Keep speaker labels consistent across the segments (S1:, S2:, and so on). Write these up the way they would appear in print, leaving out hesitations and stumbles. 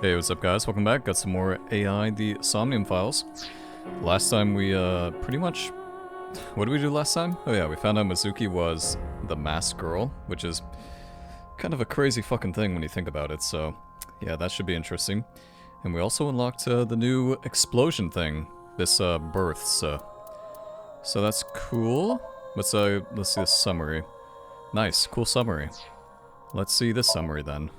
S1: Hey, what's up guys? Welcome back. Got some more AI, the SOMNIUM files. Last time we, pretty much... What did we do last time? Oh yeah, we found out Mizuki was the masked girl, which is kind of a crazy fucking thing when you think about it, so... Yeah, that should be interesting. And we also unlocked, the new explosion thing. This, birth, so that's cool. Let's see this summary. Nice, cool summary. Let's see this summary then.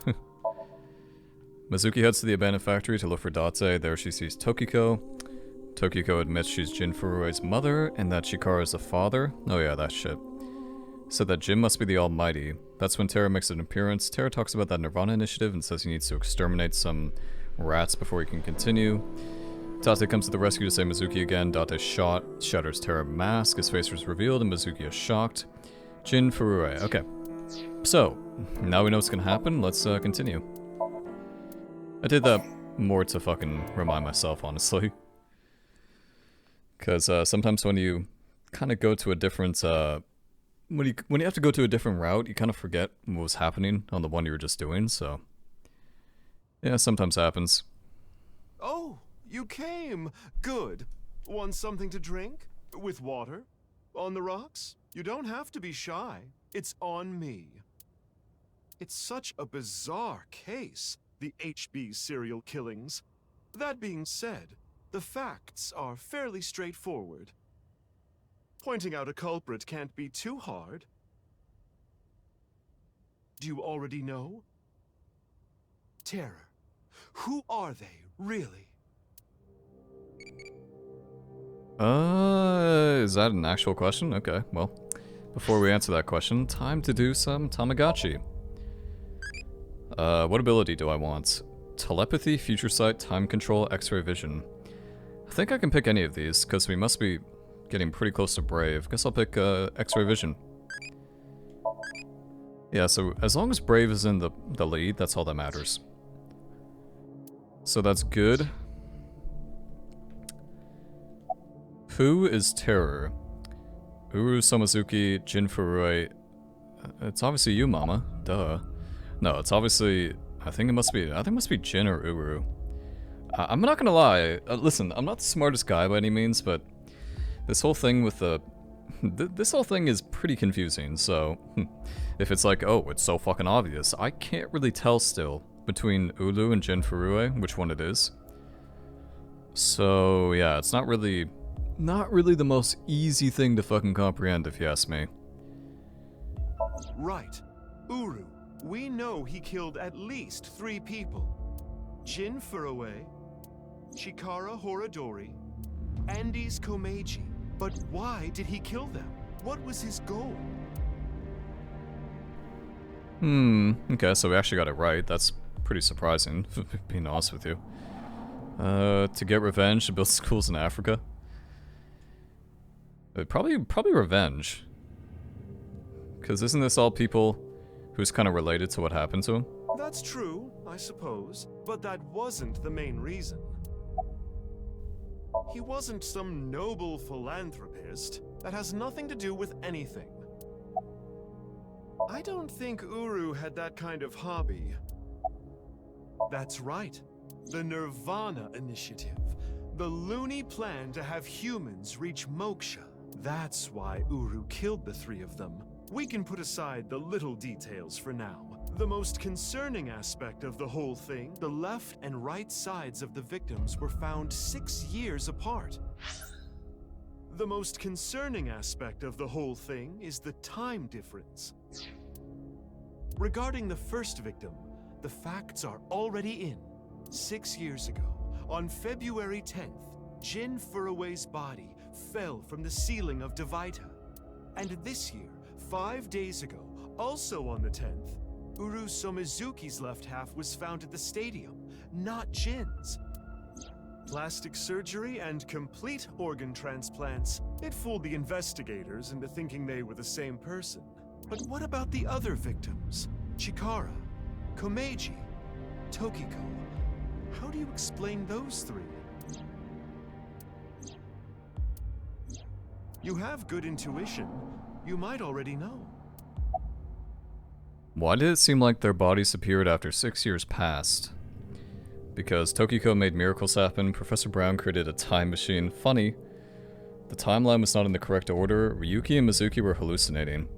S1: Mizuki heads to the abandoned factory to look for Date. There she sees Tokiko. Tokiko admits she's Jin Furue's mother and that Chikara is the father. Oh yeah, that shit. Said that Jin must be the Almighty. That's when Terra makes an appearance. Terra talks about that NirvanA Initiative and says he needs to exterminate some rats before he can continue. Date comes to the rescue to save Mizuki again. Date shot, shatters Terra mask. His face was revealed and Mizuki is shocked. Jin Furue. Okay. So, now we know what's gonna happen. Let's continue. I did that more to fucking remind myself, honestly. Because sometimes when you kind of go to a different, when you have to go to a different route, you kind of forget what was happening on the one you were just doing, so... Yeah, sometimes happens.
S2: Oh, you came. Good. Want something to drink? With water? On the rocks? You don't have to be shy. It's on me. It's such a bizarre case. The HB serial killings. That being said, the facts are fairly straightforward. Pointing out a culprit can't be too hard. Do you already know? Terror. Who are they, really?
S1: Is that an actual question? Okay, well, before we answer that question, time to do some Tamagotchi. What ability do I want? Telepathy, Future Sight, Time Control, X-Ray Vision. I think I can pick any of these, because we must be getting pretty close to Brave. Guess I'll pick, X-Ray Vision. Yeah, so as long as Brave is in the lead, that's all that matters. So that's good. Who is Terror? Uru Somizuki, Jin Furue. It's obviously you, Mama. Duh. No, it's obviously... I think it must be Jin or Uru. I'm not gonna lie. Listen, I'm not the smartest guy by any means, but... This whole thing with the... this whole thing is pretty confusing, so... If it's like, oh, it's so fucking obvious, I can't really tell still between Ulu and Jin Furue which one it is. So, yeah, it's not really the most easy thing to fucking comprehend, if you ask me.
S2: Right. Uru. We know he killed at least 3 people. Jin Furue, Chikara Horadori, Andes Komeiji. But why did he kill them? What was his goal?
S1: Okay, so we actually got it right. That's pretty surprising, being honest with you. To get revenge, to build schools in Africa. Probably revenge. Because isn't this all people who's kind of related to what happened to him?
S2: That's true, I suppose. But that wasn't the main reason. He wasn't some noble philanthropist. That has nothing to do with anything. I don't think Uru had that kind of hobby. That's right. The NirvanA Initiative. The loony plan to have humans reach moksha. That's why Uru killed the 3 of them. We can put aside the little details for now. The most concerning aspect of the whole thing, the left and right sides of the victims were found 6 years apart. The most concerning aspect of the whole thing is the time difference. Regarding the first victim, the facts are already in. 6 years ago, on February 10th, Jin Furue's body fell from the ceiling of Devaita. And this year, 5 days ago, also on the 10th, Uru Somizuki's left half was found at the stadium, not Jin's. Plastic surgery and complete organ transplants. It fooled the investigators into thinking they were the same person. But what about the other victims? Chikara, Komeiji, Tokiko. How do you explain those 3? You have good intuition. You might already know.
S1: Why did it seem like their bodies appeared after 6 years passed? Because Tokiko made miracles happen, Professor Brown created a time machine. Funny. The timeline was not in the correct order. Ryuki and Mizuki were hallucinating.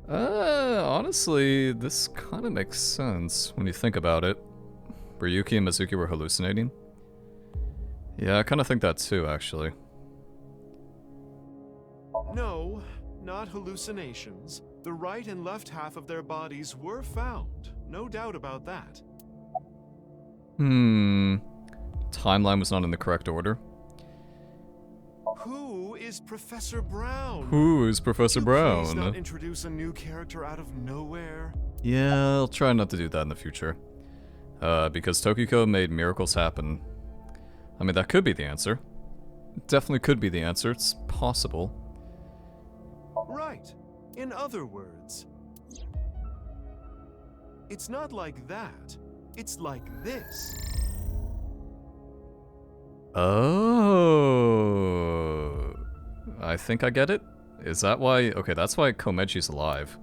S1: Honestly, this kind of makes sense when you think about it. Ryuki and Mizuki were hallucinating? Yeah, I kind of think that too, actually.
S2: No, not hallucinations. The right and left half of their bodies were found. No doubt about that.
S1: Timeline was not in the correct order.
S2: Who is Professor Brown?
S1: Who is Professor Brown?
S2: Please not introduce a new character out of nowhere.
S1: Yeah, I'll try not to do that in the future. Because Tokiko made miracles happen. I mean, that could be the answer. Definitely could be the answer. It's possible.
S2: Right. In other words, it's not like that. It's like this.
S1: Oh. I think I get it. Is that why? Okay, that's why Komechi's alive.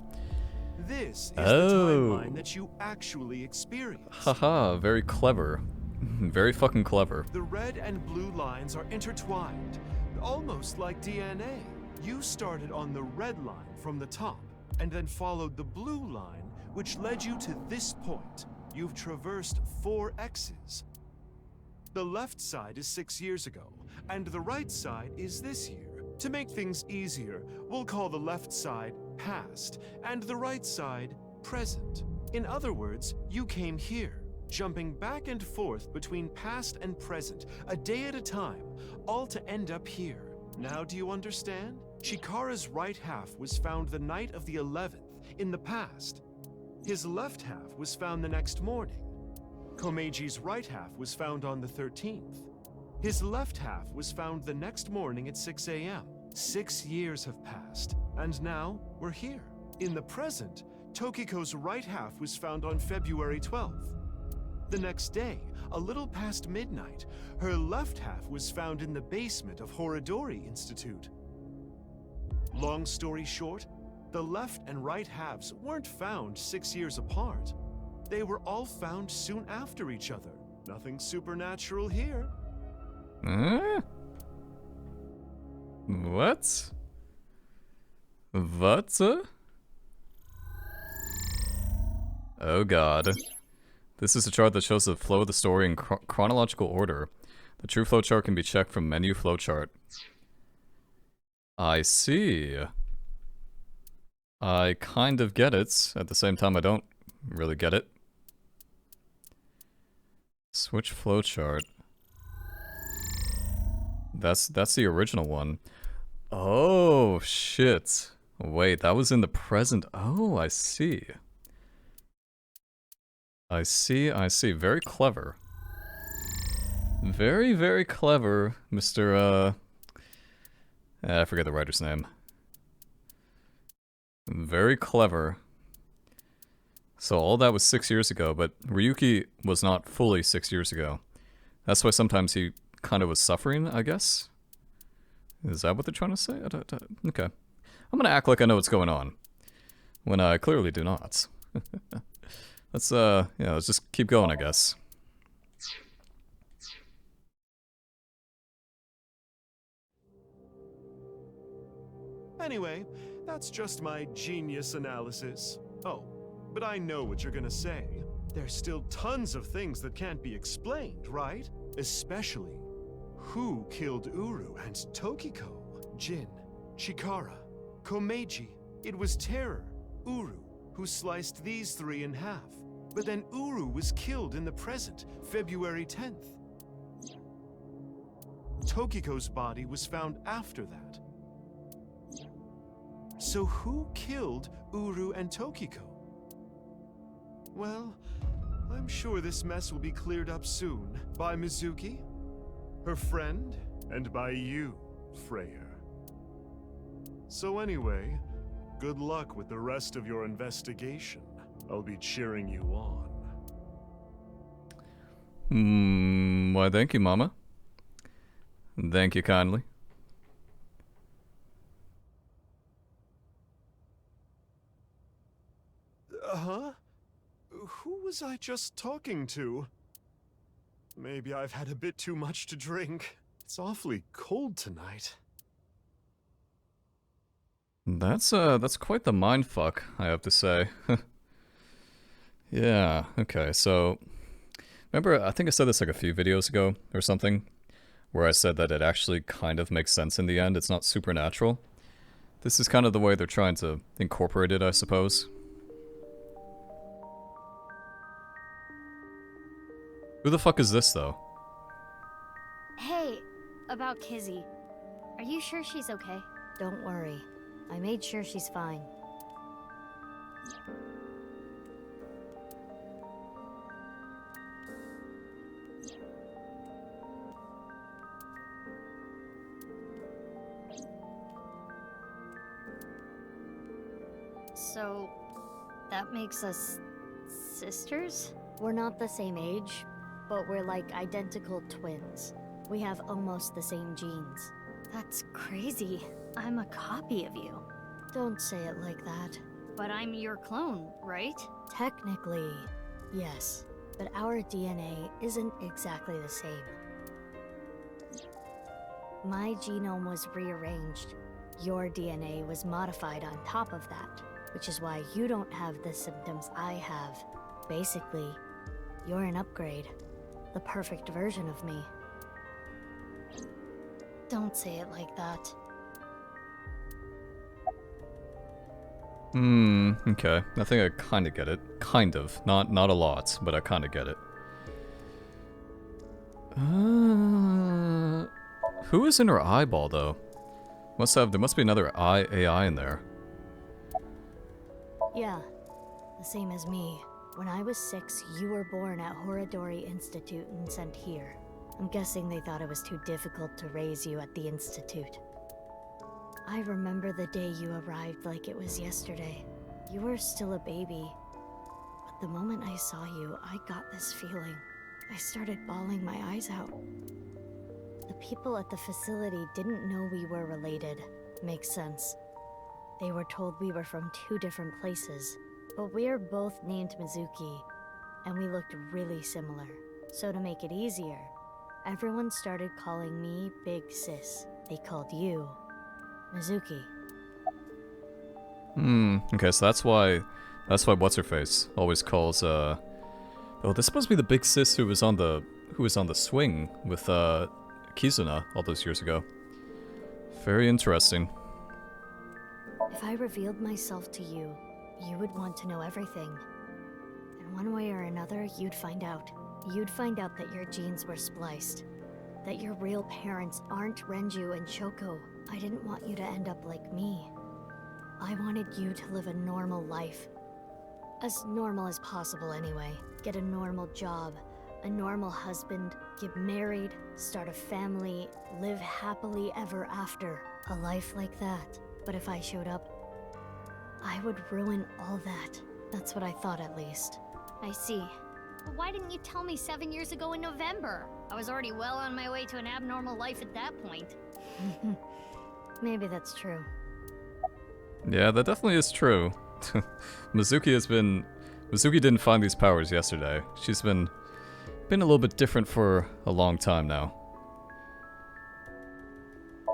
S2: This is the timeline that you actually experienced.
S1: Haha, very clever. Very fucking clever.
S2: The red and blue lines are intertwined, almost like DNA. You started on the red line from the top, and then followed the blue line, which led you to this point. You've traversed 4 X's. The left side is 6 years ago, and the right side is this year. To make things easier, we'll call the left side past, and the right side present. In other words, you came here, jumping back and forth between past and present, a day at a time, all to end up here. Now do you understand? Chikara's right half was found the night of the 11th, in the past. His left half was found the next morning. Komeji's right half was found on the 13th. His left half was found the next morning at 6 a.m. 6 years have passed, and now we're here. In the present, Tokiko's right half was found on February 12th. The next day, a little past midnight, her left half was found in the basement of Horodori Institute. Long story short, the left and right halves weren't found 6 years apart. They were all found soon after each other. Nothing supernatural here.
S1: What? What? Oh god. This is a chart that shows the flow of the story in chronological order. The true flowchart can be checked from menu flowchart. I see. I kind of get it. At the same time, I don't really get it. Switch flowchart. That's the original one. Oh, shit. Wait, that was in the present. Oh, I see. I see. Very clever. Very, very clever, Mr. I forget the writer's name. Very clever. So all that was 6 years ago, but Ryuki was not fully 6 years ago. That's why sometimes he kind of was suffering, I guess? Is that what they're trying to say? Okay. I'm gonna act like I know what's going on, when I clearly do not. Let's just keep going, I guess.
S2: Anyway, that's just my genius analysis. Oh, but I know what you're gonna say. There's still tons of things that can't be explained, right? Especially, who killed Uru and Tokiko? Jin, Chikara, Komeiji. It was Terror, Uru, who sliced these 3 in half. But then Uru was killed in the present, February 10th. Tokiko's body was found after that. So who killed Uru and Tokiko? Well, I'm sure this mess will be cleared up soon by Mizuki, her friend, and by you, Freyr. So anyway, good luck with the rest of your investigation. I'll be cheering you on.
S1: Why thank you, Mama. Thank you kindly.
S2: Huh? Who was I just talking to? Maybe I've had a bit too much to drink. It's awfully cold tonight.
S1: That's quite the mindfuck, I have to say. Yeah, okay, so... Remember, I think I said this like a few videos ago, or something, where I said that it actually kind of makes sense in the end, it's not supernatural. This is kind of the way they're trying to incorporate it, I suppose. Who the fuck is this, though?
S3: Hey, about Kizzy. Are you sure she's okay?
S4: Don't worry. I made sure she's fine.
S3: So, that makes us sisters?
S4: We're not the same age, but we're like identical twins. We have almost the same genes.
S3: That's crazy. I'm a copy of you.
S4: Don't say it like that.
S3: But I'm your clone, right?
S4: Technically, yes. But our DNA isn't exactly the same. My genome was rearranged. Your DNA was modified on top of that, which is why you don't have the symptoms I have. Basically, you're an upgrade. The perfect version of me.
S3: Don't say it like that.
S1: Okay. I think I kinda get it. Kind of. Not a lot, but I kinda get it. Who is in her eyeball, though? There must be another AI in there.
S4: Yeah, the same as me. When I was 6, you were born at Horadori Institute and sent here. I'm guessing they thought it was too difficult to raise you at the Institute. I remember the day you arrived like it was yesterday. You were still a baby. But the moment I saw you, I got this feeling. I started bawling my eyes out. The people at the facility didn't know we were related. Makes sense. They were told we were from 2 different places. But we're both named Mizuki, and we looked really similar. So to make it easier, everyone started calling me Big Sis. They called you Mizuki.
S1: Okay, so that's why what's-her-face always calls, oh, this supposed to be the big sis who was on the swing with, Kizuna all those years ago. Very interesting.
S4: If I revealed myself to you, you would want to know everything. And one way or another, you'd find out. You'd find out that your genes were spliced. That your real parents aren't Renju and Shoko. I didn't want you to end up like me. I wanted you to live a normal life. As normal as possible anyway. Get a normal job, a normal husband, get married, start a family, live happily ever after. A life like that. But if I showed up, I would ruin all that. That's what I thought, at least.
S3: I see. But why didn't you tell me 7 years ago in November? I was already well on my way to an abnormal life at that point.
S4: Maybe that's true.
S1: Yeah, that definitely is true. Mizuki didn't find these powers yesterday. She's been a little bit different for a long time now.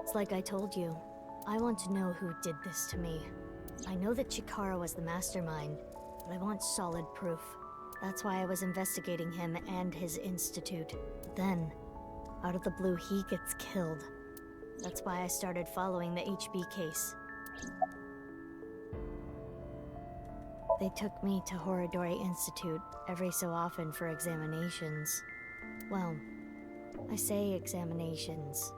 S4: It's like I told you. I want to know who did this to me. I know that Chikara was the mastermind, but I want solid proof. That's why I was investigating him and his institute. Then, out of the blue, he gets killed. That's why I started following the HB case. They took me to Horadori Institute every so often for examinations. Well, I say examinations.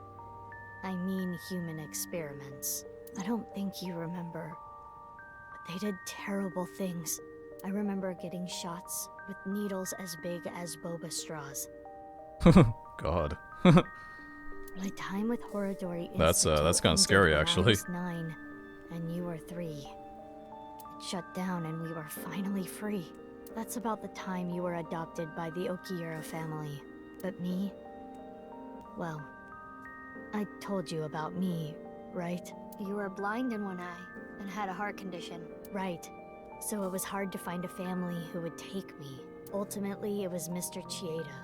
S4: I mean human experiments. I don't think you remember, but they did terrible things. I remember getting shots with needles as big as boba straws.
S1: God.
S4: My time with Horadori Institute
S1: that's kind of scary, actually.
S4: I was 9, and you were 3. It shut down, and we were finally free. That's about the time you were adopted by the Okira family. But me? Well, I told you about me, right?
S3: You were blind in one eye and had a heart condition.
S4: Right. So it was hard to find a family who would take me. Ultimately, it was Mr. Chieda,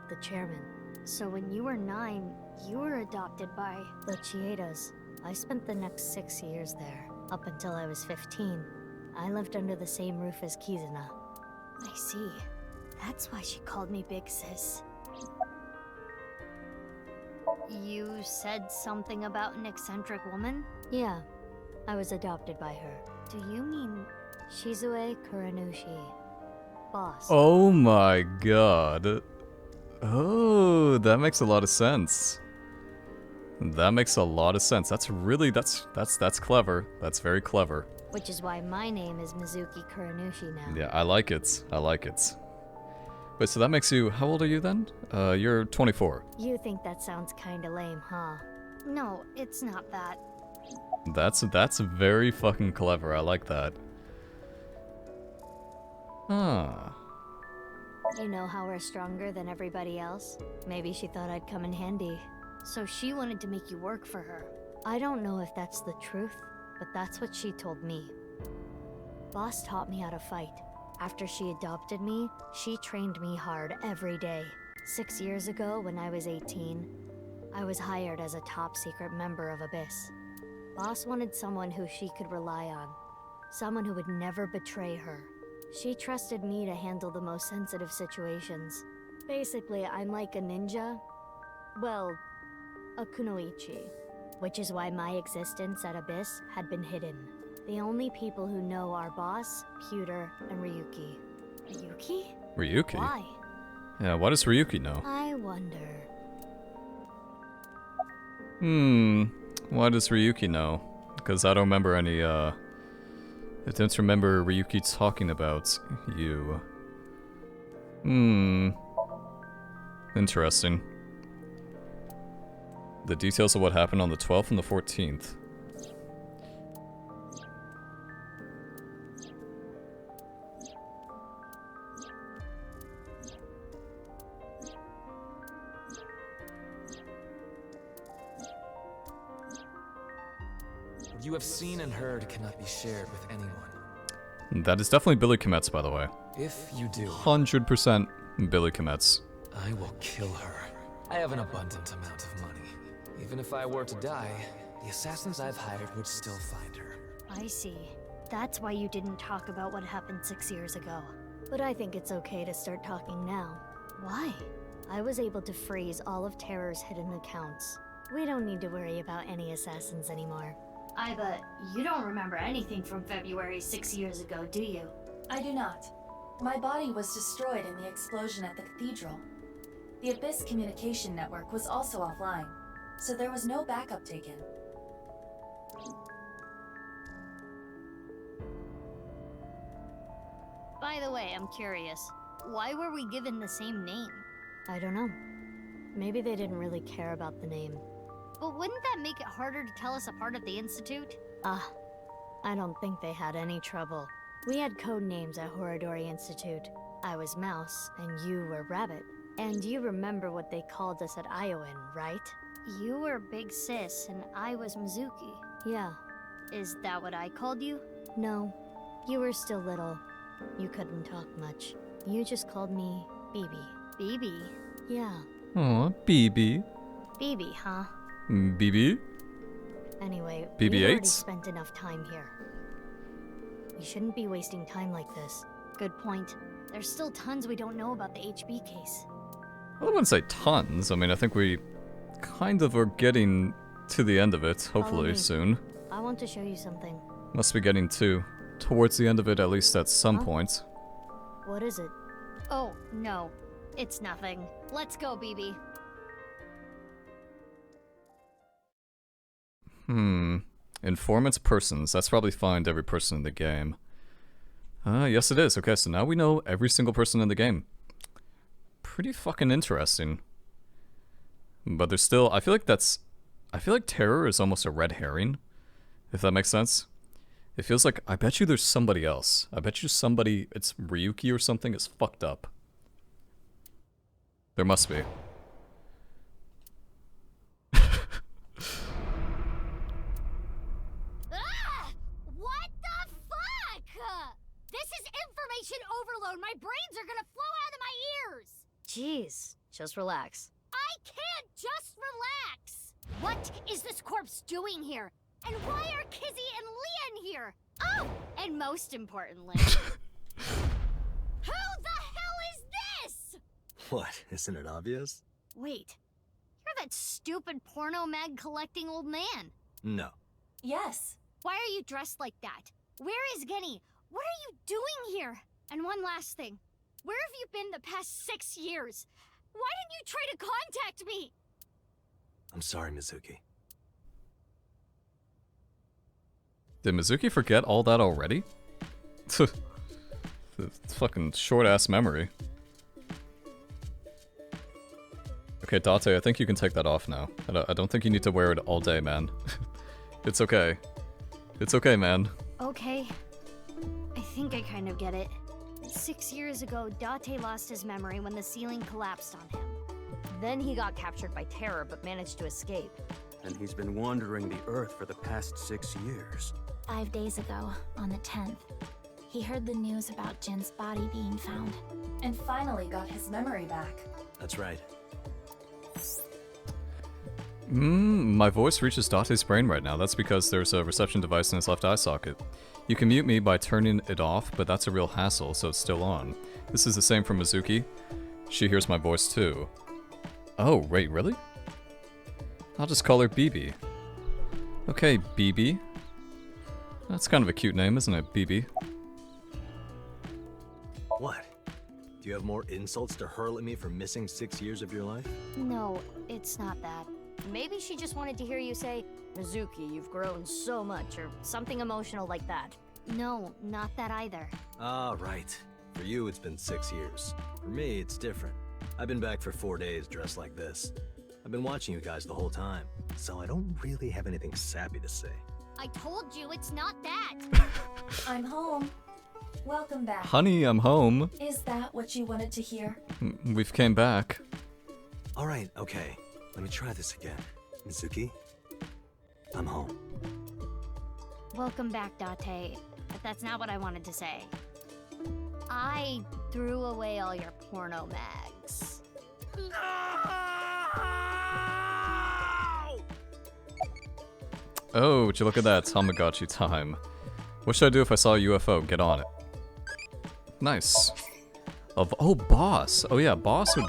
S4: the chairman.
S3: So when you were 9, you were adopted by...
S4: The Chiedas. I spent the next 6 years there, up until I was 15. I lived under the same roof as Kizuna.
S3: I see. That's why she called me Big Sis. You said something about an eccentric woman?
S4: Yeah, I was adopted by her.
S3: Do you mean...
S4: Shizue Kuranushi. Boss.
S1: Oh my god. Oh, that makes a lot of sense. That makes a lot of sense. That's really, that's clever. That's very clever.
S4: Which is why my name is Mizuki Kuranushi now.
S1: Yeah, I like it. I like it. Wait, so that makes you, how old are you then? You're 24.
S4: You think that sounds kinda lame, huh?
S3: No, it's not that.
S1: That's very fucking clever. I like that. Ah.
S4: You know how we're stronger than everybody else? Maybe she thought I'd come in handy.
S3: So she wanted to make you work for her.
S4: I don't know if that's the truth, but that's what she told me. Boss taught me how to fight. After she adopted me, she trained me hard every day. 6 years ago, when I was 18, I was hired as a top-secret member of Abyss. Boss wanted someone who she could rely on. Someone who would never betray her. She trusted me to handle the most sensitive situations. Basically, I'm like a ninja. Well, a kunoichi. Which is why my existence at Abyss had been hidden. The only people who know are Boss, Pewter, and Ryuki.
S3: Ryuki?
S1: Ryuki?
S3: Why?
S1: Yeah, what does Ryuki know?
S4: I wonder.
S1: Why does Ryuki know? Because I don't remember any, I don't remember Ryuki talking about you. Interesting. The details of what happened on the 12th and the 14th.
S5: What you have seen and heard cannot be shared with anyone.
S1: That is definitely Billy Kometz, by the way.
S5: If you do,
S1: 100% Billy Kometz.
S5: I will kill her. I have an abundant amount of money. Even if I were to die, the assassins I've hired would still find her.
S3: I see. That's why you didn't talk about what happened 6 years ago.
S4: But I think it's okay to start talking now.
S3: Why?
S4: I was able to freeze all of Terror's hidden accounts. We don't need to worry about any assassins anymore.
S3: Aiba, you don't remember anything from February 6 years ago, do you?
S6: I do not. My body was destroyed in the explosion at the cathedral. The Abyss communication network was also offline, so there was no backup taken.
S3: By the way, I'm curious. Why were we given the same name?
S4: I don't know. Maybe they didn't really care about the name.
S3: But wouldn't that make it harder to tell us apart at the Institute?
S4: I don't think they had any trouble. We had code names at Horadori Institute. I was Mouse, and you were Rabbit. And you remember what they called us at Iowan, right?
S3: You were Big Sis, and I was Mizuki.
S4: Yeah.
S3: Is that what I called you?
S4: No. You were still little. You couldn't talk much. You just called me BB.
S3: BB?
S4: Yeah.
S1: Aw, BB.
S3: BB, huh?
S1: BB?
S4: Anyway,
S1: BB-8s?
S4: we already spent enough time here. We shouldn't be wasting time like this.
S3: Good point. There's still tons we don't know about the HB case.
S1: I wouldn't say tons. I mean, I think we kind of are getting to the end of it,
S4: Follow
S1: hopefully
S4: me.
S1: soon.
S4: I want to show you something.
S1: Must be getting towards the end of it, at least at some
S4: Huh?
S1: point.
S4: What is it?
S3: Oh, no. It's nothing. Let's go, BB.
S1: Informants persons. That's probably find every person in the game. Yes it is. Okay, so now we know every single person in the game. Pretty fucking interesting. But there's still, I feel like terror is almost a red herring, if that makes sense. It feels like, I bet you there's somebody else. I bet you somebody, it's Ryuki or something, is fucked up. There must be.
S3: What the fuck? This is information overload! overload. My brains are gonna flow out of my ears.
S4: Jeez, just relax.
S3: I can't just relax. What is this corpse doing here? And why are Kizzy and Leon here? Oh, and most importantly, who the hell is this?
S7: What? Isn't it obvious?
S3: Wait, you're that stupid porno mag collecting old man.
S7: No.
S6: Yes.
S3: Why are you dressed like that? Where is Genny? What are you doing here? And one last thing. Where have you been the past 6 years? Why didn't you try to contact me?
S7: I'm sorry, Mizuki.
S1: Did Mizuki forget all that already? It's fucking short-ass memory. Okay, Date, I think you can take that off now. I don't think you need to wear it all day, man. It's okay. It's okay, man.
S3: Okay. I think I kind of get it. 6 years ago, Date lost his memory when the ceiling collapsed on him.
S4: Then he got captured by terror but managed to escape.
S8: And he's been wandering the Earth for the past 6 years.
S9: 5 days ago, on the 10th, he heard the news about Jin's body being found.
S6: And finally got his memory back.
S7: That's right.
S1: My voice reaches Date's brain right now. That's because there's a reception device in his left eye socket. You can mute me by turning it off, but that's a real hassle, so it's still on. This is the same for Mizuki. She hears my voice too. Oh, wait, really? I'll just call her BB. Okay, BB. That's kind of a cute name, isn't it, BB?
S7: What? Do you have more insults to hurl at me for missing 6 years of your life?
S4: No, it's not that. Maybe she just wanted to hear you say, Mizuki, you've grown so much, or something emotional like that.
S3: No, not that either.
S7: Ah, right. For you, it's been 6 years. For me, it's different. I've been back for 4 days dressed like this. I've been watching you guys the whole time, so I don't really have anything sappy to say.
S3: I told you it's not that.
S6: I'm home. Welcome back.
S1: Honey, I'm home.
S6: Is that what you wanted to hear?
S1: We've came back.
S7: All right, okay. Let me try this again. Mizuki, I'm home.
S3: Welcome back, Date. But that's not what I wanted to say. I threw away all your porno mags.
S1: Oh, would you look at that, Tamagotchi time. What should I do if I saw a UFO? Get on it. Nice. Oh, Boss. Oh yeah, Boss would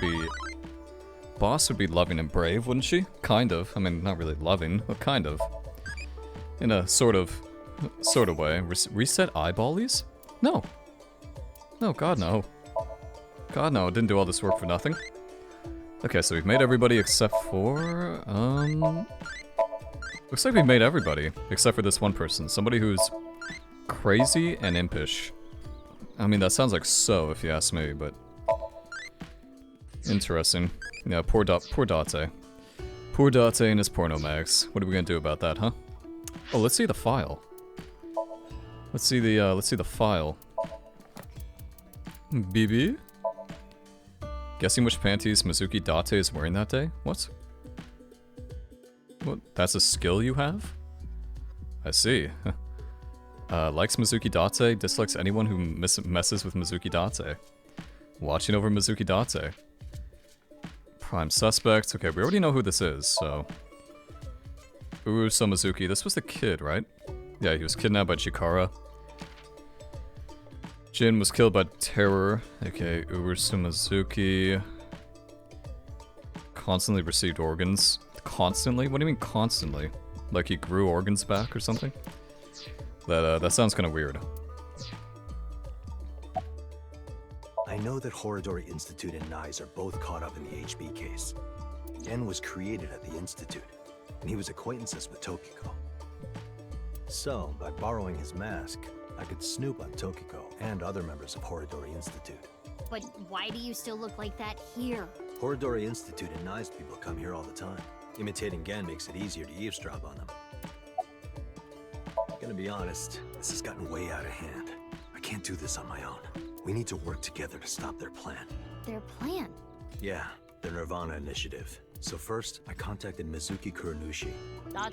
S1: be loving and brave, wouldn't she? Kind of. I mean, not really loving, but kind of. In a sort of way. Reset eyeballies? No. No, God no. God no, didn't do all this work for nothing. Okay, so we've made everybody except for, looks like we made everybody, except for this one person. Somebody who's crazy and impish. I mean, that sounds like so, if you ask me, but... interesting. Yeah, poor Date. Poor Date and his porno mags. What are we gonna do about that, huh? Oh, let's see the file. Let's see the file. BB? Guessing which panties Mizuki Date is wearing that day? What? What? That's a skill you have? I see. Likes Mizuki Date, dislikes anyone who messes with Mizuki Date. Watching over Mizuki Date. Prime suspect. Okay, we already know who this is, so... Uruso Mizuki. This was the kid, right? Yeah, he was kidnapped by Chikara. Jin was killed by terror. Okay, Uruso Mizuki. Constantly received organs. Constantly? What do you mean constantly? Like he grew organs back or something? That sounds kind of weird.
S7: I know that Horodori Institute and NICE are both caught up in the HB case. Gen was created at the Institute, and he was acquaintances with Tokiko. So, by borrowing his mask, I could snoop on Tokiko and other members of Horodori Institute.
S3: But why do you still look like that here?
S7: Horodori Institute and NICE people come here all the time. Imitating Gen makes it easier to eavesdrop on them. Gonna be honest, this has gotten way out of hand. I can't do this on my own. We need to work together to stop their plan.
S3: Their plan?
S7: Yeah, their NirvanA Initiative. So first, I contacted Mizuki Kurunushi.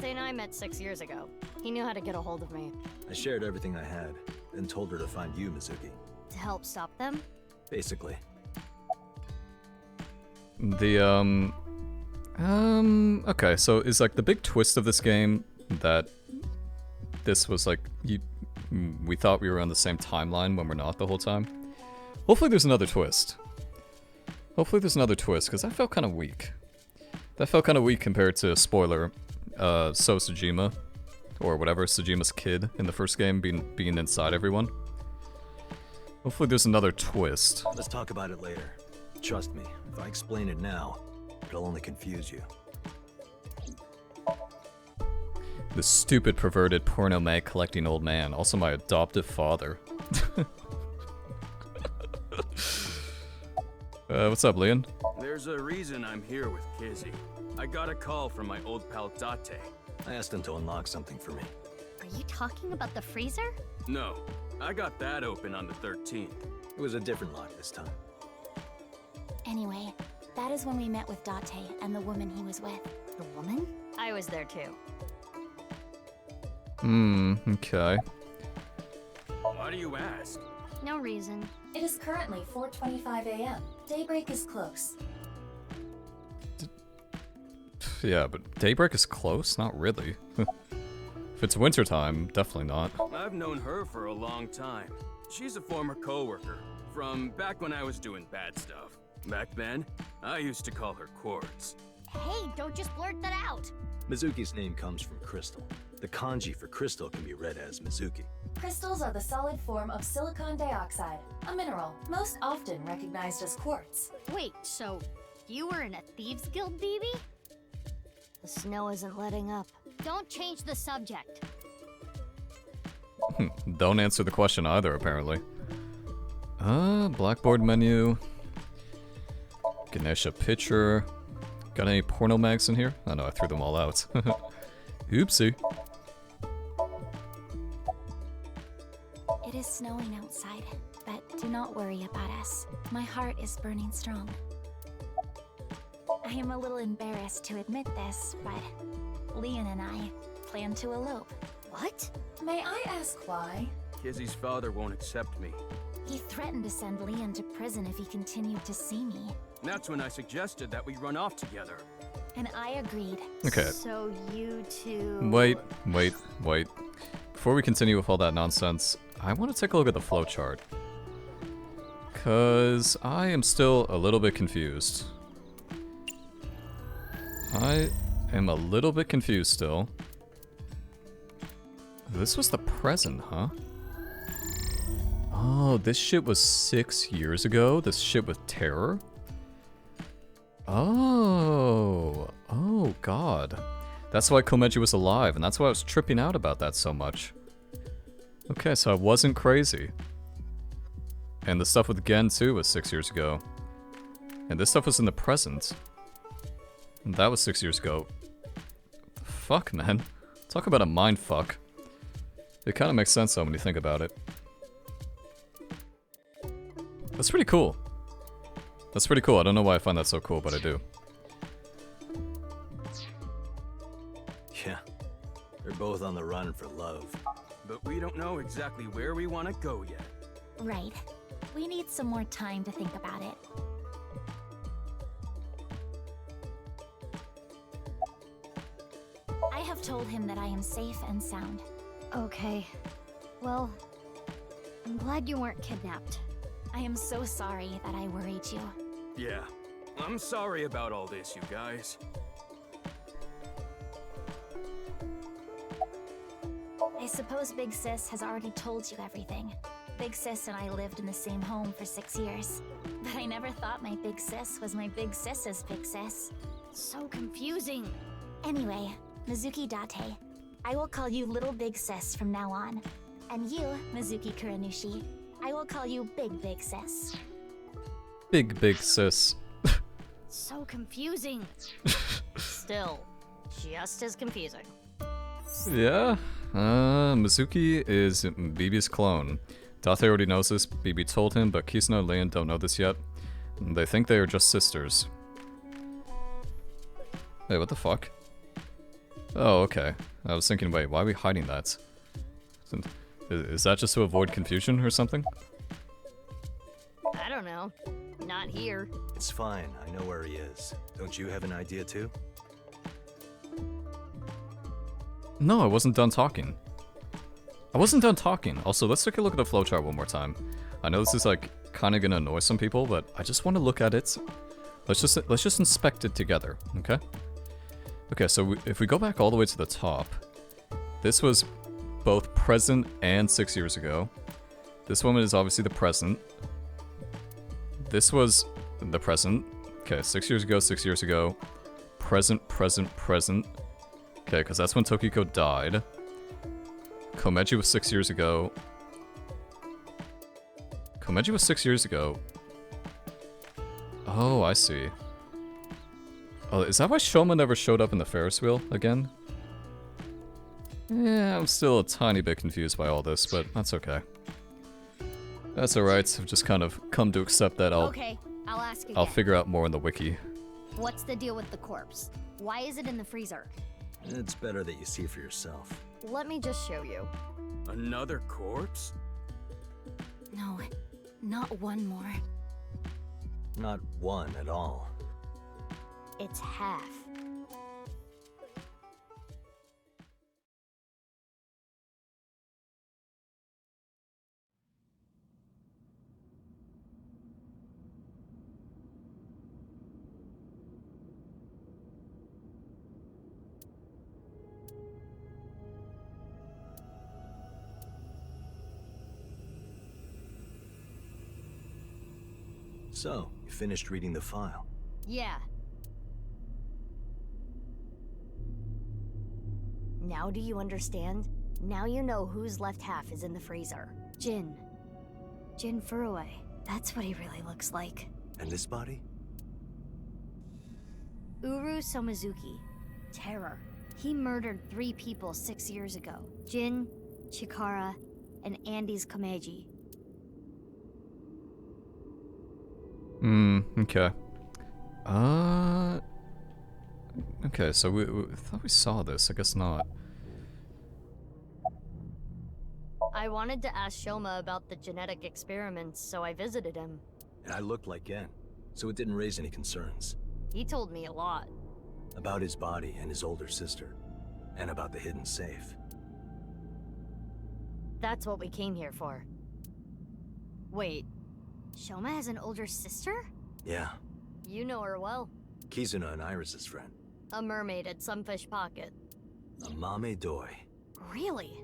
S4: Date and I met 6 years ago. He knew how to get a hold of me.
S7: I shared everything I had, then told her to find you, Mizuki.
S3: To help stop them?
S7: Basically.
S1: The, okay, so is like the big twist of this game that this was like, we thought we were on the same timeline when we're not the whole time? Hopefully there's another twist. Hopefully there's another twist, because that felt kind of weak. That felt kind of weak compared to, spoiler, So Sejima, or whatever, Sejima's kid in the first game being inside everyone. Hopefully there's another twist.
S7: Let's talk about it later. Trust me, if I explain it now, it'll only confuse you.
S1: This stupid, perverted, porno mag collecting old man, also my adoptive father. What's up, Leon?
S8: There's a reason I'm here with Kizzy. I got a call from my old pal Date.
S7: I asked him to unlock something for me.
S3: Are you talking about the freezer?
S8: No, I got that open on the 13th.
S7: It was a different lock this time.
S9: Anyway, that is when we met with Date and the woman he was with.
S3: The woman? I was there too.
S1: Okay.
S8: Why do you ask?
S3: No reason.
S6: It is currently 4:25 a.m. Daybreak is close.
S1: Yeah, but daybreak is close? Not really. If it's wintertime, definitely not.
S8: I've known her for a long time. She's a former coworker from back when I was doing bad stuff. Back then, I used to call her Quartz.
S3: Hey, don't just blurt that out.
S7: Mizuki's name comes from crystal. The kanji for crystal can be read as Mizuki.
S6: Crystals are the solid form of silicon dioxide, a mineral most often recognized as quartz.
S3: Wait, so you were in a Thieves Guild, BB?
S4: The snow isn't letting up.
S3: Don't change the subject.
S1: Don't answer the question either, apparently. Blackboard menu. Ganesha picture. Got any porno mags in here? Oh no, I threw them all out. Oopsie.
S9: It is snowing outside, but do not worry about us. My heart is burning strong. I am a little embarrassed to admit this, but Leon and I plan to elope.
S3: What?
S6: May I ask why?
S8: Kizzy's father won't accept me.
S9: He threatened to send Leon to prison if he continued to see me.
S8: That's when I suggested that we run off together.
S9: And I agreed.
S1: Okay.
S3: So you two...
S1: Wait. Before we continue with all that nonsense, I want to take a look at the flowchart. Cause I am still a little bit confused. I am a little bit confused still. This was the present, huh? Oh, this shit was 6 years ago? This shit with terror? Oh god. That's why Komeji was alive, and that's why I was tripping out about that so much. Okay, so I wasn't crazy. And the stuff with Gen too was 6 years ago. And this stuff was in the present. And that was 6 years ago. Fuck, man. Talk about a mindfuck. It kind of makes sense though when you think about it. That's pretty cool. That's pretty cool. I don't know why I find that so cool, but I do.
S7: Yeah, they're both on the run for love.
S8: But we don't know exactly where we want to go yet.
S9: Right. We need some more time to think about it. I have told him that I am safe and sound.
S3: Okay. Well, I'm glad you weren't kidnapped.
S9: I am so sorry that I worried you.
S8: Yeah, I'm sorry about all this, you guys.
S9: I suppose Big Sis has already told you everything. Big Sis and I lived in the same home for 6 years. But I never thought my Big Sis was my Big Sis's Big Sis.
S3: So confusing.
S9: Anyway, Mizuki Date, I will call you Little Big Sis from now on. And you, Mizuki Kuranushi, I will call you Big Sis.
S1: Big sis.
S3: So confusing. Still, just as confusing.
S1: Yeah. Mizuki is BB's clone. Date already knows this. BB told him, but Kisuna and Leon don't know this yet. They think they are just sisters. Wait, what the fuck? Oh, okay. I was thinking, wait, why are we hiding that? Is that just to avoid confusion or something?
S3: here.
S7: It's fine. I know where he is. Don't you have an idea too?
S1: No, I wasn't done talking. Also, let's take a look at the flowchart one more time. I know this is like kind of gonna annoy some people, but I just want to look at it. Let's just inspect it together, okay? Okay, so if we go back all the way to the top, this was both present and 6 years ago. This woman is obviously the present. This was the present. Okay, 6 years ago, 6 years ago. Present, present, present. Okay, because that's when Tokiko died. Komeji was 6 years ago. Komeji was 6 years ago. Oh, I see. Oh, is that why Shoma never showed up in the Ferris wheel again? Yeah, I'm still a tiny bit confused by all this, but that's okay. That's alright, I've just kind of come to accept that
S3: Okay, I'll ask again.
S1: I'll figure out more in the wiki.
S3: What's the deal with the corpse? Why is it in the freezer?
S7: It's better that you see for yourself.
S3: Let me just show you.
S8: Another corpse?
S9: No, not one more.
S7: Not one at all.
S3: It's half.
S7: So, you finished reading the file?
S3: Yeah. Now do you understand? Now you know whose left half is in the freezer. Jin. Jin Furue.
S4: That's what he really looks like.
S7: And this body?
S3: Uru Somizuki. Terror. He murdered 3 people 6 years ago. Jin, Chikara, and Andy's Komeji.
S1: Okay. Okay, so we thought we saw this, I guess not.
S3: I wanted to ask Shoma about the genetic experiments, so I visited him.
S7: And I looked like Gen, so it didn't raise any concerns.
S3: He told me a lot.
S7: About his body and his older sister. And about the hidden safe.
S3: That's what we came here for. Wait, Shoma has an older sister?
S7: Yeah.
S3: You know her well.
S7: Kizuna and Iris's friend.
S3: A mermaid at Sunfish Pocket.
S7: A mame doi.
S3: Really?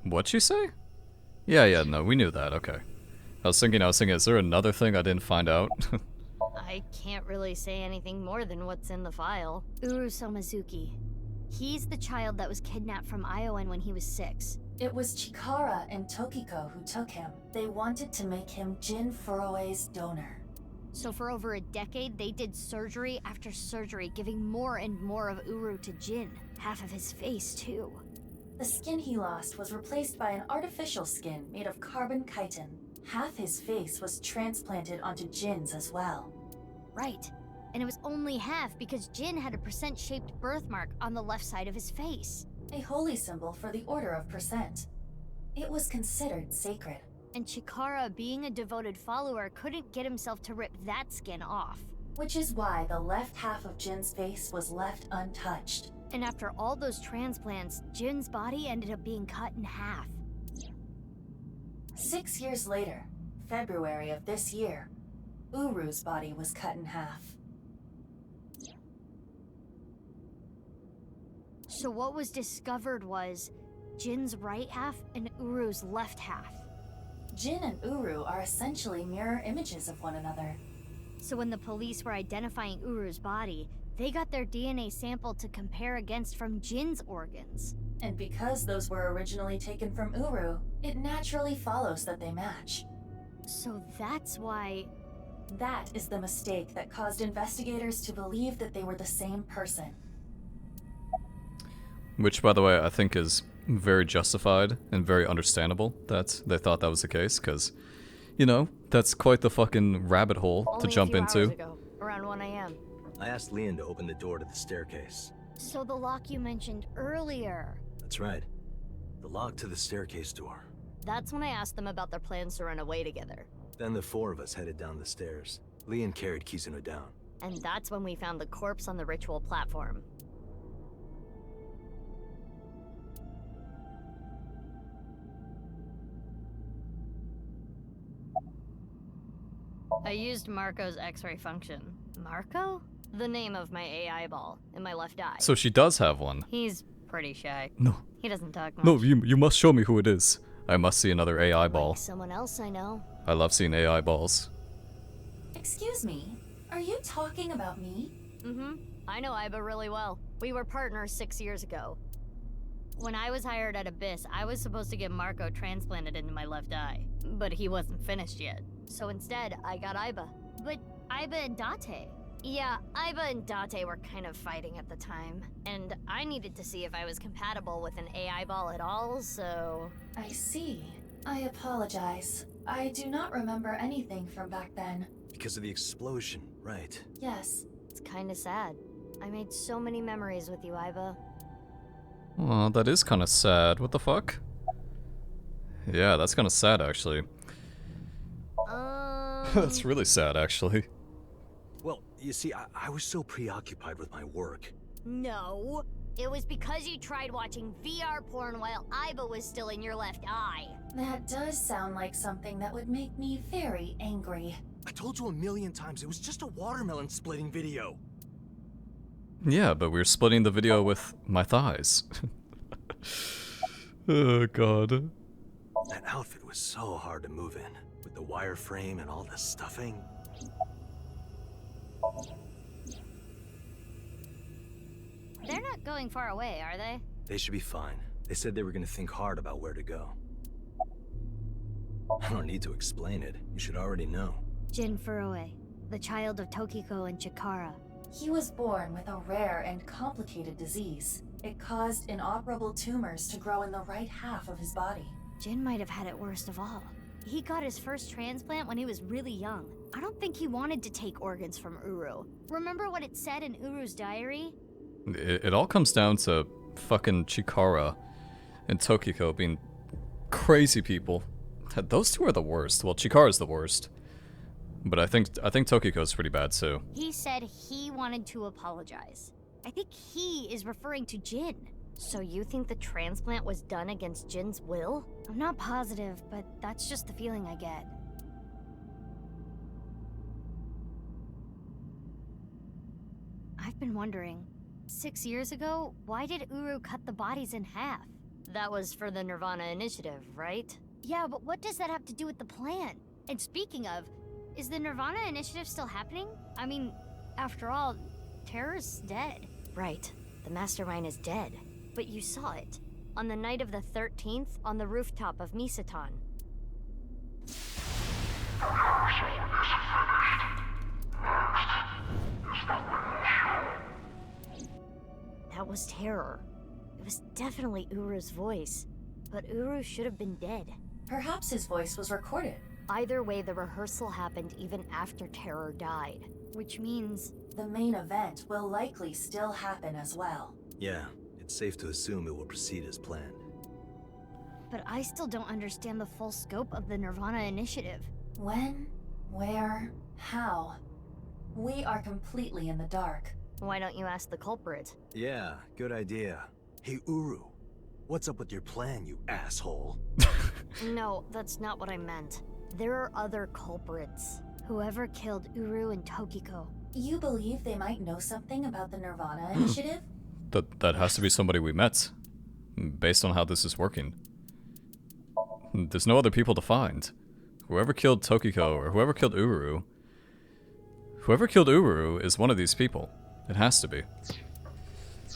S1: What'd you say? Yeah, no, we knew that, okay. I was thinking, is there another thing I didn't find out?
S3: I can't really say anything more than what's in the file. Uru Somizuki. He's the child that was kidnapped from Iowan when he was 6.
S6: It was Chikara and Tokiko who took him. They wanted to make him Jin Furue's donor.
S3: So for over a decade, they did surgery after surgery, giving more and more of Uru to Jin. Half of his face, too.
S6: The skin he lost was replaced by an artificial skin made of carbon chitin. Half his face was transplanted onto Jin's as well.
S3: Right. And it was only half because Jin had a percent-shaped birthmark on the left side of his face.
S6: A holy symbol for the Order of Percent. It was considered sacred.
S3: And Chikara, being a devoted follower, couldn't get himself to rip that skin off.
S6: Which is why the left half of Jin's face was left untouched.
S3: And after all those transplants, Jin's body ended up being cut in half.
S6: 6 years later, February of this year, Uru's body was cut in half.
S3: So what was discovered was Jin's right half and Uru's left half.
S6: Jin and Uru are essentially mirror images of one another.
S3: So when the police were identifying Uru's body, they got their DNA sample to compare against from Jin's organs.
S6: And because those were originally taken from Uru, it naturally follows that they match.
S3: So that's why...
S6: That is the mistake that caused investigators to believe that they were the same person.
S1: Which, by the way, I think is very justified and very understandable that they thought that was the case, because, you know, that's quite the fucking rabbit hole to jump into.
S3: Hours ago, around 1 a.m.
S7: I asked Leon to open the door to the staircase.
S3: So the lock you mentioned earlier.
S7: That's right. The lock to the staircase door.
S3: That's when I asked them about their plans to run away together.
S7: Then the four of us headed down the stairs. Leon carried Kizuno down.
S4: And that's when we found the corpse on the ritual platform. I used Marco's X-ray function. Marco? The name of my AI ball in my left eye.
S1: So she does have one.
S4: He's pretty shy.
S1: No.
S4: He doesn't talk much.
S1: No, you must show me who it is. I must see another AI ball.
S4: Like someone else I know.
S1: I love seeing AI balls.
S6: Excuse me, are you talking about me?
S4: Mm-hmm. I know Aiba really well. We were partners 6 years ago. When I was hired at Abyss, I was supposed to get Marco transplanted into my left eye. But he wasn't finished yet. So instead, I got Aiba. But Aiba and Date? Yeah, Aiba and Date were kind of fighting at the time. And I needed to see if I was compatible with an AI ball at all, so...
S6: I see. I apologize. I do not remember anything from back then.
S7: Because of the explosion, right?
S6: Yes.
S4: It's kinda sad. I made so many memories with you, Aiba.
S1: Oh, that is kinda sad. What the fuck? Yeah, that's kinda sad, actually. That's really sad, actually.
S7: Well, you see, I was so preoccupied with my work.
S3: No. It was because you tried watching VR porn while Aiba was still in your left eye.
S6: That does sound like something that would make me very angry.
S7: I told you a million times, it was just a watermelon splitting video.
S1: Yeah, but we're splitting the video with my thighs. Oh, God.
S7: That outfit was so hard to move in, with the wireframe and all the stuffing.
S3: They're not going far away, are they?
S7: They should be fine. They said they were gonna think hard about where to go. I don't need to explain it. You should already know.
S3: Jin Furue, the child of Tokiko and Chikara.
S6: He was born with a rare and complicated disease. It caused inoperable tumors to grow in the right half of his body.
S3: Jin might have had it worst of all. He got his first transplant when he was really young. I don't think he wanted to take organs from Uru. Remember what it said in Uru's diary?
S1: It all comes down to fucking Chikara and Tokiko being crazy people. Those two are the worst. Well, Chikara's the worst. But I think Tokiko's pretty bad too.
S3: He said he wanted to apologize. I think he is referring to Jin.
S4: So you think the transplant was done against Jin's will?
S3: I'm not positive, but that's just the feeling I get. I've been wondering, 6 years ago, why did Uru cut the bodies in half?
S4: That was for the NirvanA Initiative, right?
S3: Yeah, but what does that have to do with the plan? And speaking of, is the NirvanA Initiative still happening? I mean, after all, Terror's dead.
S4: Right. The mastermind is dead. But you saw it. On the night of the 13th, on the rooftop of Misatan. That was Terror. It was definitely Uru's voice. But Uru should have been dead.
S6: Perhaps his voice was recorded.
S4: Either way, the rehearsal happened even after Terror died.
S3: Which means...
S6: the main event will likely still happen as well.
S7: Yeah, it's safe to assume it will proceed as planned.
S3: But I still don't understand the full scope of the NirvanA Initiative.
S6: When? Where? How? We are completely in the dark.
S4: Why don't you ask the culprit?
S7: Yeah, good idea. Hey, Uru, what's up with your plan, you asshole?
S4: No, that's not what I meant. There are other culprits.
S3: Whoever killed Uru and Tokiko.
S6: You believe they might know something about the NirvanA Initiative?
S1: That has to be somebody we met, based on how this is working. There's no other people to find. Whoever killed Tokiko or whoever killed Uru is one of these people. It has to be.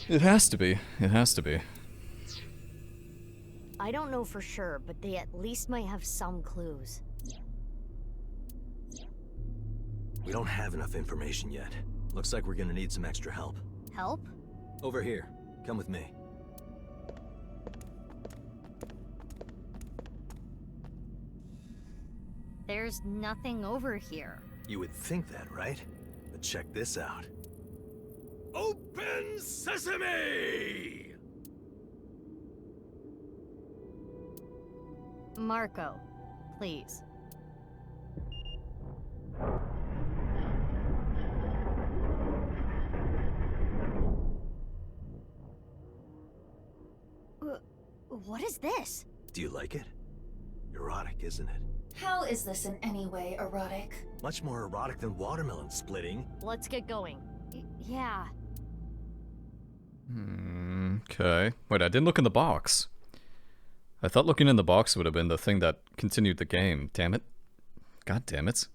S1: It has to be. It has to be.
S4: I don't know for sure, but they at least might have some clues.
S7: We don't have enough information yet. Looks like we're gonna need some extra help.
S3: Help?
S7: Over here. Come with me.
S3: There's nothing over here.
S7: You would think that, right? But check this out.
S2: Open sesame!
S4: Marco, please.
S3: What is this?
S7: Do you like it? Erotic, isn't it?
S6: How is this in any way erotic?
S7: Much more erotic than watermelon splitting.
S4: Let's get going.
S3: Yeah.
S1: Okay. Wait, I didn't look in the box. I thought looking in the box would have been the thing that continued the game. Damn it. God damn it.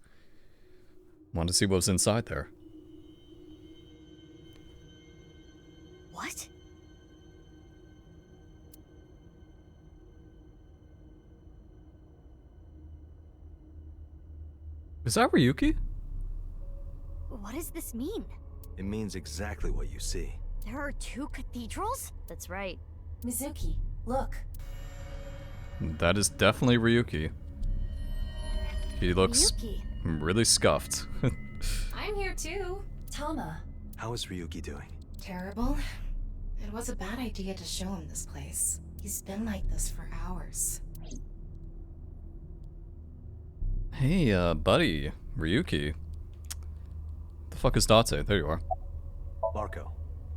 S1: Wanted to see what was inside there.
S3: What?
S1: Is that Ryuki?
S3: What does this mean?
S7: It means exactly what you see.
S3: There are 2 cathedrals?
S4: That's right.
S6: Mizuki, look.
S1: That is definitely Ryuki. He looks
S3: Ryuki.
S1: really scuffed.
S10: I'm here too.
S6: Tama.
S7: How is Ryuki doing?
S10: Terrible. It was a bad idea to show him this place. He's been like this for hours.
S1: Hey, buddy. Ryuki. The fuck is Date? There you are.
S7: Marco,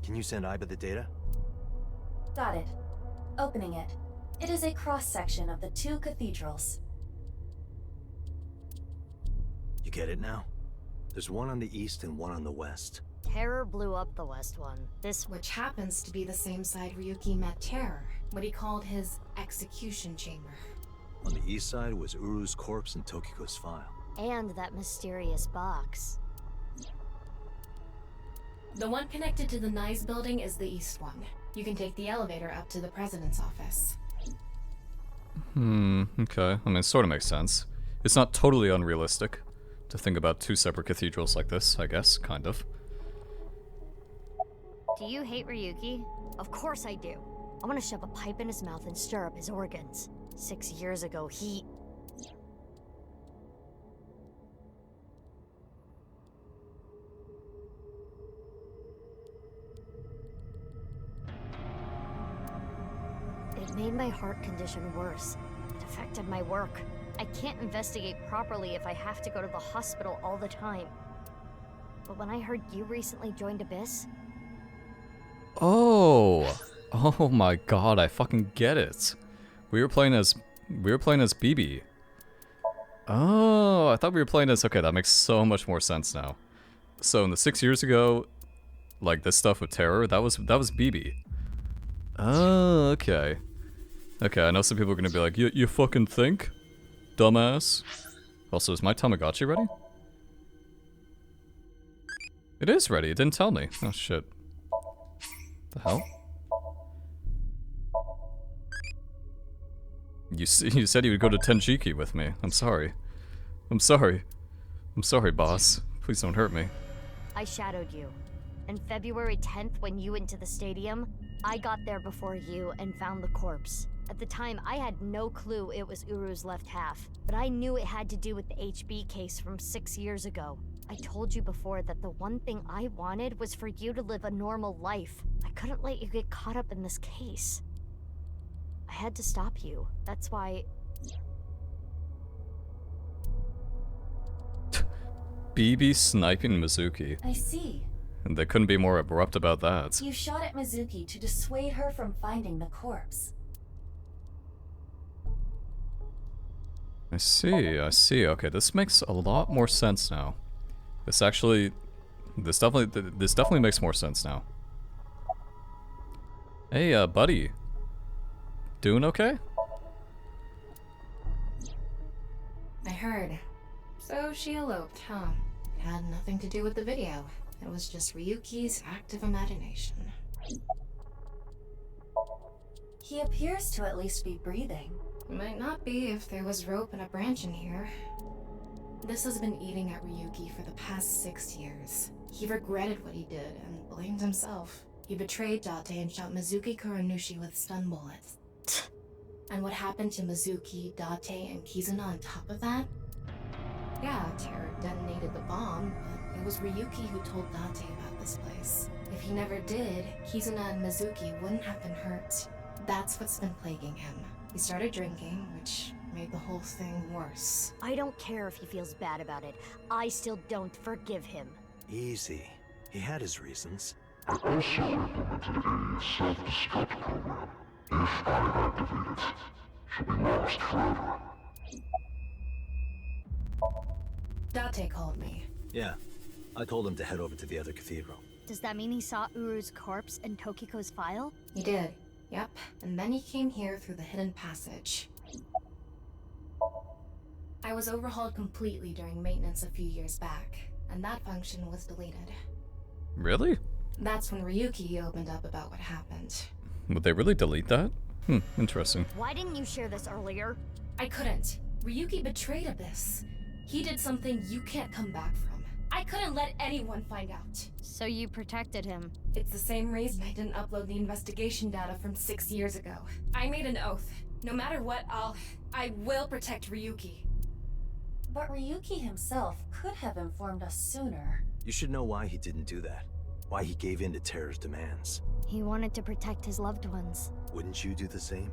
S7: can you send Aiba the data?
S6: Got it. Opening it. It is a cross-section of the 2 cathedrals.
S7: You get it now? There's one on the east and one on the west.
S4: Terror blew up the west one. This
S10: Which happens to be the same side Ryuki met Terror, what he called his execution chamber.
S7: On the east side was Uru's corpse and Tokiko's file.
S4: and that mysterious box.
S10: The one connected to the Nyes building is the east one. You can take the elevator up to the president's office.
S1: Okay. I mean, it sort of makes sense. It's not totally unrealistic to think about two separate cathedrals like this, I guess, kind of.
S4: Do you hate Ryuki? Of course I do. I want to shove a pipe in his mouth and stir up his organs. 6 years ago, he... It made my heart condition worse. It affected my work. I can't investigate properly if I have to go to the hospital all the time. But when I heard you recently joined Abyss...
S1: Oh! Oh my god, I fucking get it. We were playing as BB. Oh, I thought we were playing as... Okay, that makes so much more sense now. So in the 6 years ago, like this stuff with Terror, that was BB. Oh, okay. Okay, I know some people are gonna be like, you fucking think? Dumbass. Also, is my Tamagotchi ready? It is ready, it didn't tell me. Oh shit. The hell? You said you would go to Tenjiki with me. I'm sorry. I'm sorry. I'm sorry, boss. Please don't hurt me.
S4: I shadowed you. And February 10th, when you went to the stadium, I got there before you and found the corpse. At the time, I had no clue it was Uru's left half, but I knew it had to do with the HB case from 6 years ago. I told you before that the one thing I wanted was for you to live a normal life. I couldn't let you get caught up in this case. I had to stop you. That's why...
S1: BB sniping Mizuki.
S6: I see.
S1: And they couldn't be more abrupt about that.
S6: You shot at Mizuki to dissuade her from finding the corpse.
S1: I see. Okay, this makes a lot more sense now. This definitely makes more sense now. Hey, buddy. Doing okay?
S10: I heard. So she eloped, huh? It had nothing to do with the video. It was just Ryuki's active imagination.
S6: He appears to at least be breathing.
S10: Might not be if there was rope and a branch in here. This has been eating at Ryuki for the past 6 years. He regretted what he did and blamed himself. He betrayed Date and shot Mizuki Kuranushi with stun bullets. And what happened to Mizuki, Date, and Kizuna on top of that? Yeah, Terror detonated the bomb, but it was Ryuki who told Date about this place. If he never did, Kizuna and Mizuki wouldn't have been hurt. That's what's been plaguing him. He started drinking, which made the whole thing worse.
S4: I don't care if he feels bad about it. I still don't forgive him.
S7: Easy. He had his reasons.
S11: I also implemented a self-destruct program. If I activate it, she'll be lost forever.
S10: Date called me.
S7: Yeah, I told him to head over to the other cathedral.
S3: Does that mean he saw Uru's corpse in Tokiko's file?
S10: He did. Yep. And then he came here through the hidden passage. I was overhauled completely during maintenance a few years back, and that function was deleted.
S1: Really?
S10: That's when Ryuki opened up about what happened.
S1: Would they really delete that? Interesting.
S3: Why didn't you share this earlier?
S10: I couldn't. Ryuki betrayed Abyss. He did something you can't come back from. I couldn't let anyone find out.
S3: So you protected him.
S10: It's the same reason I didn't upload the investigation data from 6 years ago. I made an oath. No matter what, I will protect Ryuki.
S6: But Ryuki himself could have informed us sooner.
S7: You should know why he didn't do that. Why he gave in to Terra's demands.
S3: He wanted to protect his loved ones.
S7: Wouldn't you do the same?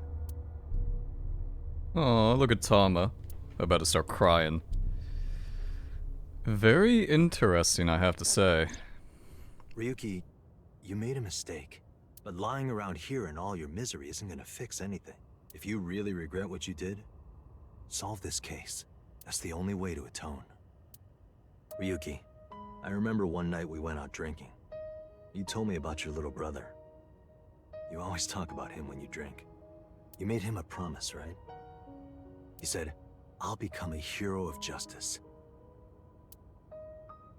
S1: Oh, look at Tama. About to start crying. Very interesting, I have to say.
S7: Ryuki, you made a mistake. But lying around here in all your misery isn't gonna fix anything. If you really regret what you did, solve this case. That's the only way to atone. Ryuki, I remember one night we went out drinking. You told me about your little brother. You always talk about him when you drink. You made him a promise, right? You said, I'll become a hero of justice.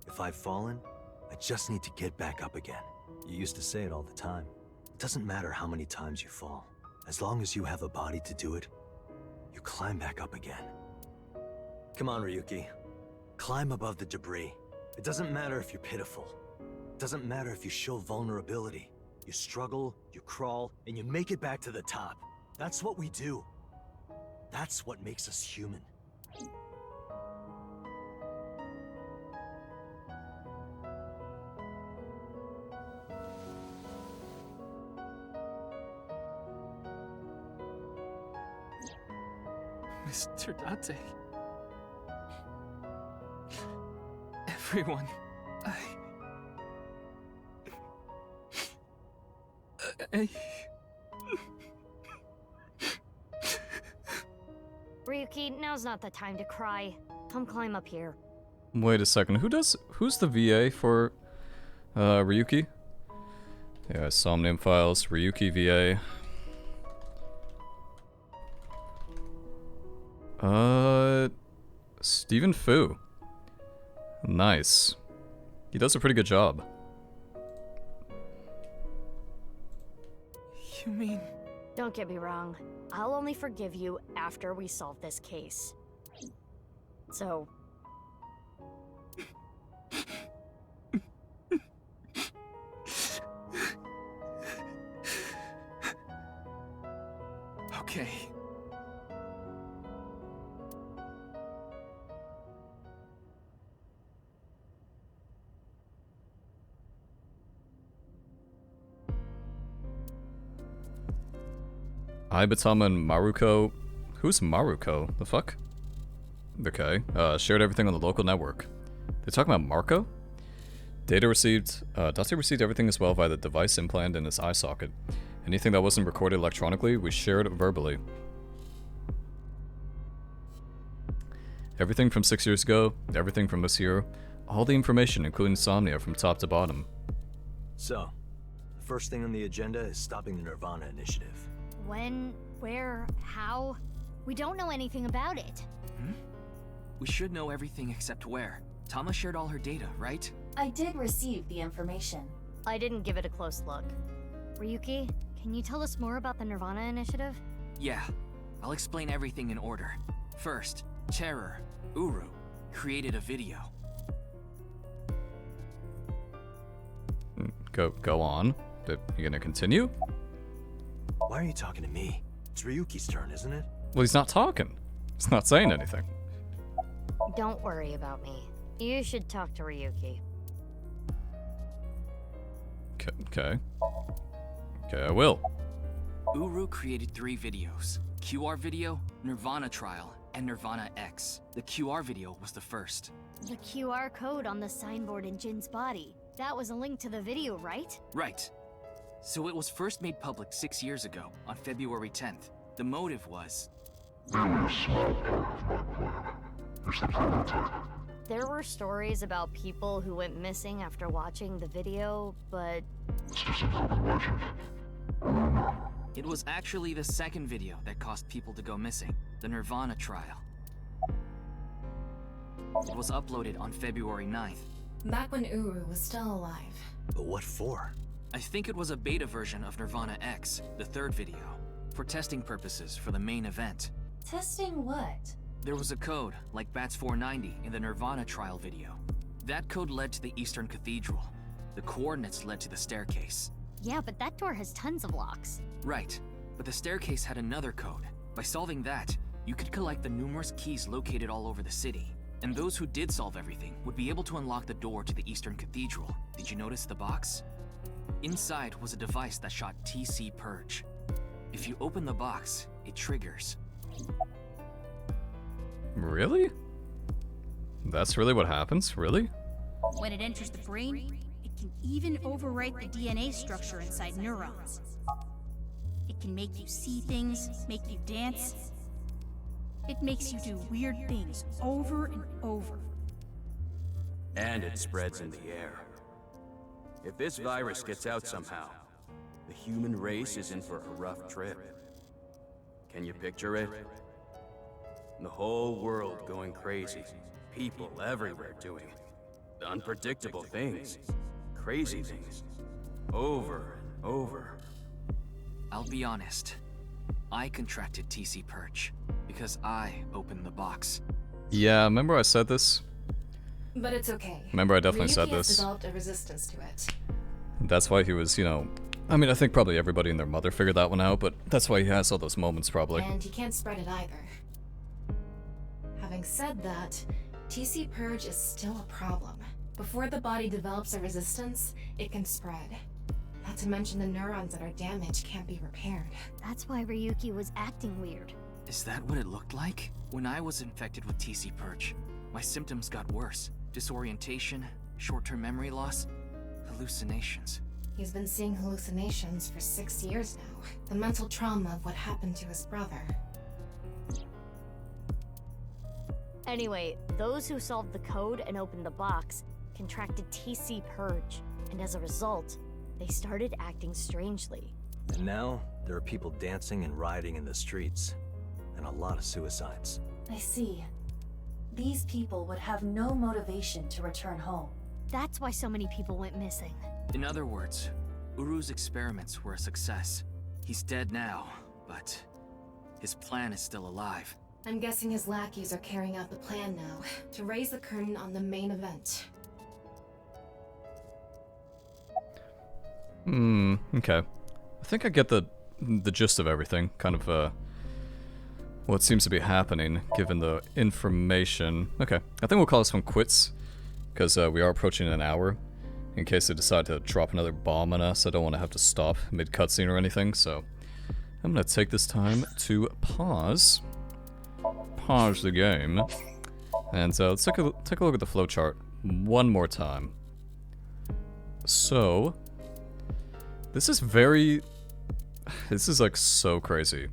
S7: If I've fallen, I just need to get back up again. You used to say it all the time. It doesn't matter how many times you fall. As long as you have a body to do it, you climb back up again. Come on, Ryuki. Climb above the debris. It doesn't matter if you're pitiful. It doesn't matter if you show vulnerability. You struggle, you crawl, and you make it back to the top. That's what we do. That's what makes us human.
S5: Mr. Date. Everyone,
S3: Ryuki, now's not the time to cry. Come climb up here.
S1: Wait a second, who's the VA for Ryuki? Yeah, SOMNIUM Files, Ryuki VA. Stephen Fu. Nice. He does a pretty good job.
S5: You mean...
S3: Don't get me wrong. I'll only forgive you after we solve this case. So...
S5: Okay.
S1: Aiba, Tama, and Maruko. Who's Maruko? The fuck? Okay. Shared everything on the local network. They talking about Marco? Date received everything as well via the device implanted in his eye socket. Anything that wasn't recorded electronically, we shared verbally. Everything from 6 years ago, everything from this year, all the information, including Somnia, from top to bottom.
S7: So, the first thing on the agenda is stopping the NirvanA Initiative.
S3: When, where, how? We don't know anything about it.
S5: We should know everything except where. Tama shared all her data, right?
S6: I did receive the information.
S3: I didn't give it a close look. Ryuki, can you tell us more about the NirvanA Initiative?
S5: Yeah. I'll explain everything in order. First, Terror, Uru, created a video.
S1: Go on. You gonna continue?
S7: Why are you talking to me? It's Ryuki's turn, isn't it?
S1: Well, he's not talking. He's not saying anything.
S3: Don't worry about me. You should talk to Ryuki.
S1: Okay, I will.
S5: Uru created 3 videos. QR video, NirvanA trial, and NirvanA X. The QR video was the first.
S3: The QR code on the signboard in Jin's body. That was a link to the video, right?
S5: Right.
S12: So it was first made public 6 years ago, on February 10th. The motive was...
S11: Merely a small part of my plan. It's the prototype.
S4: There were stories about people who went missing after watching the video, but...
S11: It's just an urban legend.
S12: It was actually the second video that caused people to go missing, the NirvanA trial. It was uploaded on February 9th.
S10: Back when Uru was still alive.
S7: But what for?
S12: I think it was a beta version of NirvanA X, the third video, for testing purposes for the main event.
S6: Testing what?
S12: There was a code, like BATS 490 in the NirvanA trial video. That code led to the Eastern Cathedral. The coordinates led to the staircase.
S3: Yeah, but that door has tons of locks.
S12: Right, but the staircase had another code. By solving that, you could collect the numerous keys located all over the city. And those who did solve everything would be able to unlock the door to the Eastern Cathedral. Did you notice the box? Inside was a device that shot TC Purge. If you open the box, it triggers.
S1: Really? That's really what happens? Really?
S13: When it enters the brain, it can even overwrite the DNA structure inside neurons. It can make you see things, make you dance. It makes you do weird things over and over.
S8: And it spreads in the air. If this virus gets out somehow, the human race is in for a rough trip. Can you picture it? The whole world going crazy. People everywhere doing unpredictable things. Crazy things. Over and over.
S12: I'll be honest. I contracted TC Purge because I opened the box.
S1: Yeah, remember I said this?
S10: But it's okay.
S1: Remember I definitely said
S10: Ryuki has
S1: this.
S10: developed a resistance to it.
S1: That's why he was, you know... I mean, I think probably everybody and their mother figured that one out, but that's why he has all those moments, probably.
S10: And he can't spread it either. Having said that, TC Purge is still a problem. Before the body develops a resistance, it can spread. Not to mention the neurons that are damaged can't be repaired.
S3: That's why Ryuki was acting weird.
S12: Is that what it looked like? When I was infected with TC Purge, my symptoms got worse. Disorientation, short-term memory loss, hallucinations.
S10: He's been seeing hallucinations for 6 years now. The mental trauma of what happened to his brother.
S4: Anyway, those who solved the code and opened the box contracted TC Purge, and as a result, they started acting strangely.
S7: And now, there are people dancing and rioting in the streets. And a lot of suicides.
S6: I see. These people would have no motivation to return home.
S3: That's why so many people went missing.
S12: In other words, Uru's experiments were a success. He's dead now, but his plan is still alive.
S10: I'm guessing his lackeys are carrying out the plan now, to raise the curtain on the main event.
S1: Okay. I think I get the gist of everything, kind of, what seems to be happening, given the information. Okay, I think we'll call this one quits, because we are approaching an hour. In case they decide to drop another bomb on us, I don't want to have to stop mid-cutscene or anything, so I'm going to take this time to pause the game, and let's take a look at the flowchart one more time. So, this is like so crazy.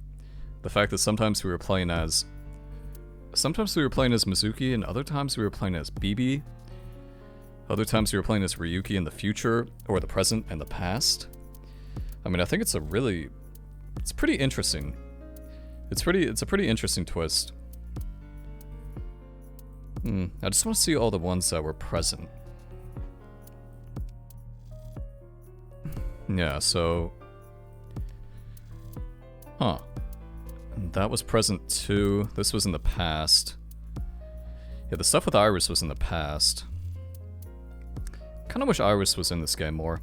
S1: The fact that sometimes we were playing as Mizuki, and other times we were playing as BB. Other times we were playing as Ryuki in the future, or the present and the past. I mean, I think it's pretty interesting. It's a pretty interesting twist. I just want to see all the ones that were present. Yeah, so... Huh. That was present too. This was in the past. Yeah, the stuff with Iris was in the past. Kinda wish Iris was in this game more.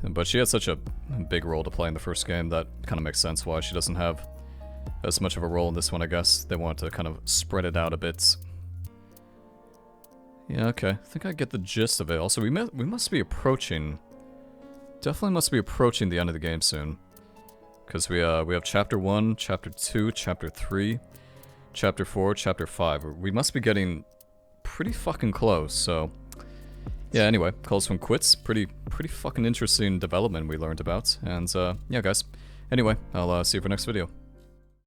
S1: But she had such a big role to play in the first game that kinda makes sense why she doesn't have as much of a role in this one, I guess. They wanted to kind of spread it out a bit. Yeah, okay. I think I get the gist of it. Also, we must be approaching... Definitely must be approaching the end of the game soon. Because we have Chapter 1, Chapter 2, Chapter 3, Chapter 4, Chapter 5. We must be getting pretty fucking close, so... yeah, anyway, calls from quits. Pretty fucking interesting development we learned about. And yeah, guys. Anyway, I'll see you for next video.